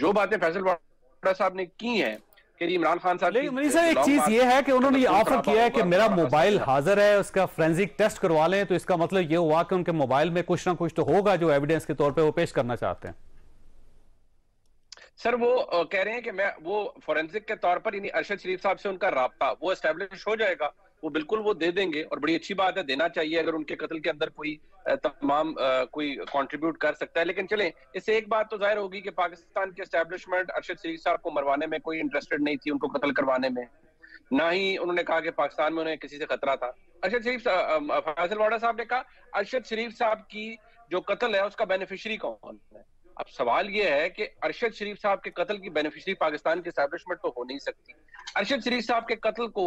जो बातें फैसल वाडा साहब ने की हैं कि इमरान खान साहब, लेकिन सर एक चीज ये है कि उन्होंने ये ऑफर किया है कि मेरा मोबाइल हाजिर है, उसका फोरेंसिक टेस्ट करवा लें, तो इसका मतलब ये हुआ कि उनके मोबाइल में कुछ ना कुछ तो होगा जो एविडेंस के तौर पे वो पेश करना चाहते हैं। सर वो कह रहे हैं कि मैं वो फोरेंसिक के तौर पर, यानी अरशद शरीफ साहब से उनका राब्ता वो एस्टेब्लिश हो जाएगा, वो बिल्कुल वो दे देंगे और बड़ी अच्छी बात है, देना चाहिए अगर उनके कत्ल के अंदर कोई तमाम कोई कंट्रीब्यूट कर सकता है। लेकिन चलें, इससे एक बात तो जाहिर होगी कि पाकिस्तान की एस्टेब्लिशमेंट अरशद शरीफ साहब को मरवाने में कोई इंटरेस्टेड नहीं थी, उनको कत्ल करवाने में, ना ही उन्होंने कहा कि पाकिस्तान में उन्हें किसी से खतरा था। अरशद शरीफ फैसल वाडा साहब ने कहा अरशद शरीफ साहब की जो कत्ल है उसका बेनिफिशियरी कौन है। अब सवाल यह है कि अरशद शरीफ साहब के कत्ल की बेनिफिशियरी पाकिस्तान की एस्टैब्लिशमेंट तो हो नहीं सकती। अरशद शरीफ साहब के कत्ल को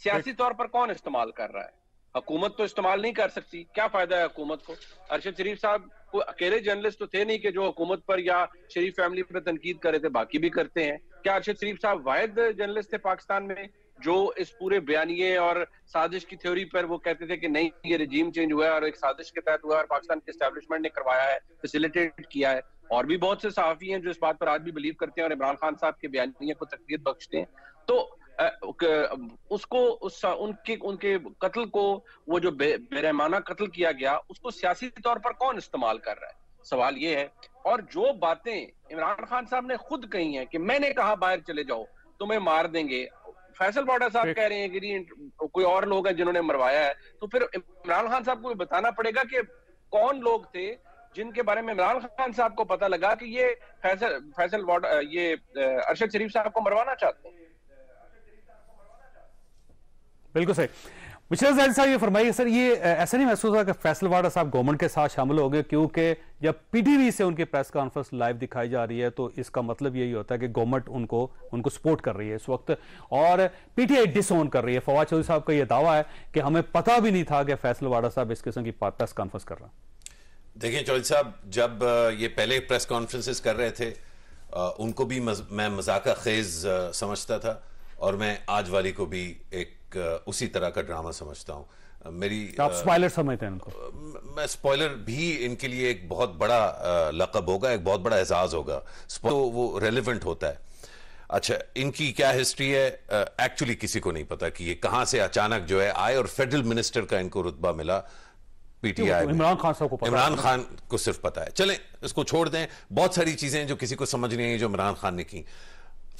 सियासी तौर पर कौन इस्तेमाल कर रहा है? हुकूमत तो इस्तेमाल नहीं कर सकती। क्या फायदा है हुकूमत को? अरशद शरीफ साहब को अकेले जर्नलिस्ट तो थे नहीं कि जो हुकूमत पर या शरीफ फैमिली पर तनकीद कर रहे थे, बाकी भी करते हैं। क्या अरशद शरीफ साहब वाहिद जर्नलिस्ट थे पाकिस्तान में जो इस पूरे बयानिए और साजिश की थ्योरी पर वो कहते थे कि नहीं ये रजीम चेंज हुआ है और एक साजिश के तहत हुआ है और पाकिस्तान की एस्टैब्लिशमेंट ने करवाया है, फैसिलिटेट किया है? और भी बहुत से सहाफी हैं जो इस बात पर आज भी बिलीव करते हैं और इमरान खान साहब के बयानिए को तकदीर बख्शते हैं। तो उसको उनके कत्ल को, वो जो बेरहमाना कत्ल किया गया, उसको सियासी तौर पर कौन इस्तेमाल कर रहा है, सवाल ये है। और जो बातें इमरान खान साहब ने खुद कही हैं कि मैंने कहा बाहर चले जाओ तुम्हें मार देंगे, फैसल वाडा साहब कह रहे हैं कि कोई और लोग हैं जिन्होंने मरवाया है, तो फिर इमरान खान साहब को बताना पड़ेगा कि कौन लोग थे जिनके बारे में इमरान खान साहब को पता लगा कि ये फैसल वाडा, ये अरशद शरीफ साहब को मरवाना चाहते हैं। बिल्कुल सही। मिशेल ज़ैदी साहब ये फरमाइए सर, ये ऐसा नहीं महसूस हुआ कि फैसल वाडा साहब गवर्नमेंट के साथ शामिल हो गए? क्योंकि जब पीटीवी से उनकी प्रेस कॉन्फ्रेंस लाइव दिखाई जा रही है तो इसका मतलब यही होता है कि गवर्नमेंट उनको सपोर्ट कर रही है इस वक्त, और पीटीआई डिसओन कर रही है। फवाद चौधरी साहब का यह दावा है कि हमें पता भी नहीं था कि फैसल वाडा साहब इस किस्म की प्रेस कॉन्फ्रेंस कर रहे हैं। देखिए चौधरी साहब, जब ये पहले प्रेस कॉन्फ्रेंसेस कर रहे थे उनको भी मैं मजाका खेज समझता था, और मैं आज वाली को भी एक उसी तरह का ड्रामा समझता हूं। मेरी आप स्पॉइलर समझते हैं उनको? मैं स्पॉइलर भी इनके लिए एक बहुत बड़ा लक़ब होगा, एक बहुत बड़ा एजाज होगा, तो वो रेलिवेंट होता है। अच्छा, इनकी क्या हिस्ट्री है एक्चुअली किसी को नहीं पता कि ये कहां से अचानक जो है आए और फेडरल मिनिस्टर का इनको रुतबा मिला पीटीआई। इमरान खान साहब को पता, इमरान खान को सिर्फ पता है। चलें इसको छोड़ दें, बहुत सारी चीजें जो किसी को समझ नहीं आई जो इमरान खान ने की।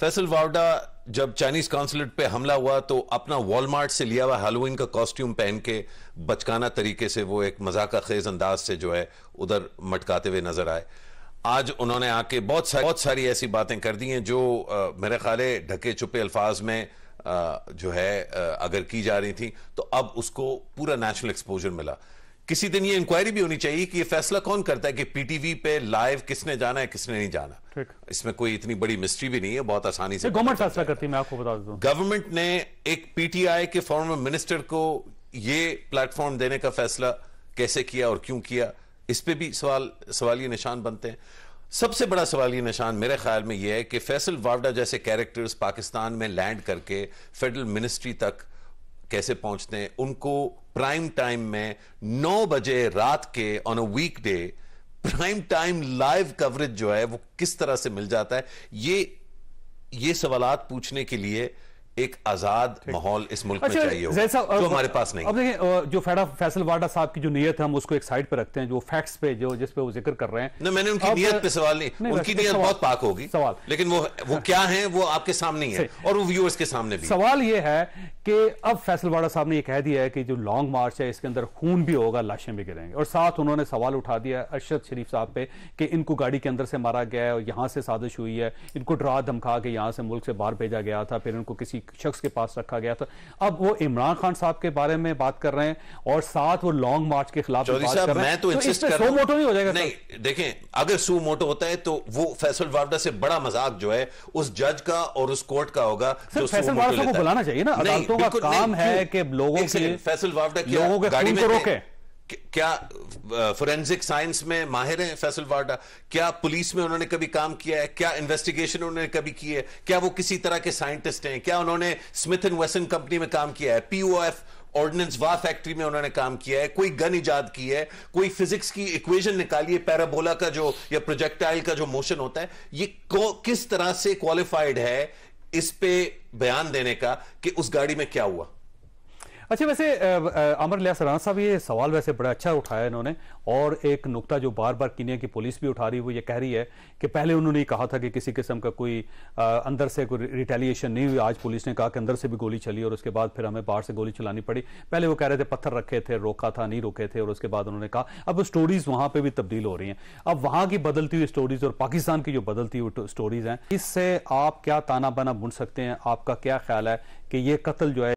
फैसल वाडा जब चाइनीज कॉन्सुलेट पे हमला हुआ तो अपना वॉलमार्ट से लिया हुआ हैलोवीन का कॉस्ट्यूम पहन के बचकाना तरीके से वो एक मजाका खेज अंदाज से जो है उधर मटकाते हुए नजर आए। आज उन्होंने आके बहुत सारी ऐसी बातें कर दी हैं जो मेरे ख्याल है ढके छुपे अल्फाज में जो है अगर की जा रही थी तो अब उसको पूरा नेशनल एक्सपोजर मिला। किसी दिन ये इंक्वायरी भी होनी चाहिए कि ये फैसला कौन करता है कि पीटीवी पे लाइव किसने जाना है किसने नहीं जाना। इसमें कोई इतनी बड़ी मिस्ट्री भी नहीं है, बहुत आसानी से गवर्नमेंट फैसला करती है। मैं आपको बता दूं, गवर्नमेंट ने एक पीटीआई के फॉर्मर मिनिस्टर को ये प्लेटफॉर्म देने का फैसला कैसे किया और क्यों किया, इस पे भी सवालिया निशान बनते हैं। सबसे बड़ा सवालिया निशान मेरे ख्याल में यह है कि फैसल वाडा जैसे कैरेक्टर्स पाकिस्तान में लैंड करके फेडरल मिनिस्ट्री तक कैसे पहुंचते हैं। उनको प्राइम टाइम में 9 बजे रात के on a weekday prime time live coverage जो है वो किस तरह से मिल जाता है। ये सवालात पूछने के लिए एक आजाद माहौल इस मुल्क में चाहिए होगा, जो हमारे पास नहीं। अब देखिए, जो फैसल वाडा साहब की जो नीयत है हम उसको एक साइड पे रखते हैं, जो फैक्ट्स पे जो जिस पे वो जिक्र कर रहे हैं। नहीं, मैंने उनकी नीयत पे सवाल नहीं, उनकी नीयत बहुत पाक होगी सवाल, लेकिन वो क्या है वो आपके सामने ही है और वो व्यूअर्स के सामने भी। सवाल ये है कि अब फैसल वाडा साहब ने ये कह दिया है कि जो लॉन्ग मार्च है इसके अंदर खून भी होगा, लाशें भी गिरेंगे, और साथ उन्होंने सवाल उठा दिया अरशद शरीफ साहब पे कि इनको गाड़ी के अंदर से मारा गया है और यहां से साजिश हुई है, इनको डरा धमका के यहां से मुल्क से बाहर भेजा गया था, फिर इनको किसी शख्स के पास रखा गया था। अब वो इमरान खान साहब के बारे में बात कर रहे हैं और साथ वो लॉन्ग मार्च के खिलाफ बात कर रहे हैं। मैं तो इंसिस्ट कर रहा हूं, सो मोटो नहीं हो जाएगा। नहीं, देखें, अगर सू मोटो होता है तो वो फैसल वाडा से बड़ा मजाक जो है उस जज का और उस कोर्ट का होगा जो फैसल वाडा को बुलाना चाहिए ना, अदालतों का काम है कि लोगों के फैसल वाडा लोगों के गाड़ी में रोके। क्या फोरेंसिक साइंस में माहिर हैं फैसल वाडा? क्या पुलिस में उन्होंने कभी काम किया है? क्या इन्वेस्टिगेशन उन्होंने कभी की है? क्या वो किसी तरह के साइंटिस्ट हैं? क्या उन्होंने स्मिथ एंड वेसन कंपनी में काम किया है? पीओएफ ऑर्डिनेंस वाह फैक्ट्री में उन्होंने काम किया है, कोई गन इजाद की है, कोई फिजिक्स की इक्वेशन निकाली है, पैराबोला का जो या प्रोजेक्टाइल का जो मोशन होता है, ये किस तरह से क्वालिफाइड है इस पे बयान देने का कि उस गाड़ी में क्या हुआ? अच्छा, वैसे अमर लियास राणा साहब, ये सवाल वैसे बड़ा अच्छा उठाया इन्होंने, और एक नुक्ता जो बार बार कीनिया की पुलिस भी उठा रही है वो ये कह रही है कि पहले उन्होंने कहा था कि किसी किस्म का कोई अंदर से कोई रिटेलिएशन नहीं हुई। आज पुलिस ने कहा कि अंदर से भी गोली चली और उसके बाद फिर हमें बाहर से गोली चलानी पड़ी। पहले वो कह रहे थे पत्थर रखे थे, रोका था, नहीं रोके थे, और उसके बाद उन्होंने कहा। अब स्टोरीज वहां पर भी तब्दील हो रही हैं। अब वहां की बदलती हुई स्टोरीज और पाकिस्तान की जो बदलती हुई स्टोरीज हैं, इससे आप क्या ताना बाना बुन सकते हैं? आपका क्या ख्याल है कि ये कत्ल जो है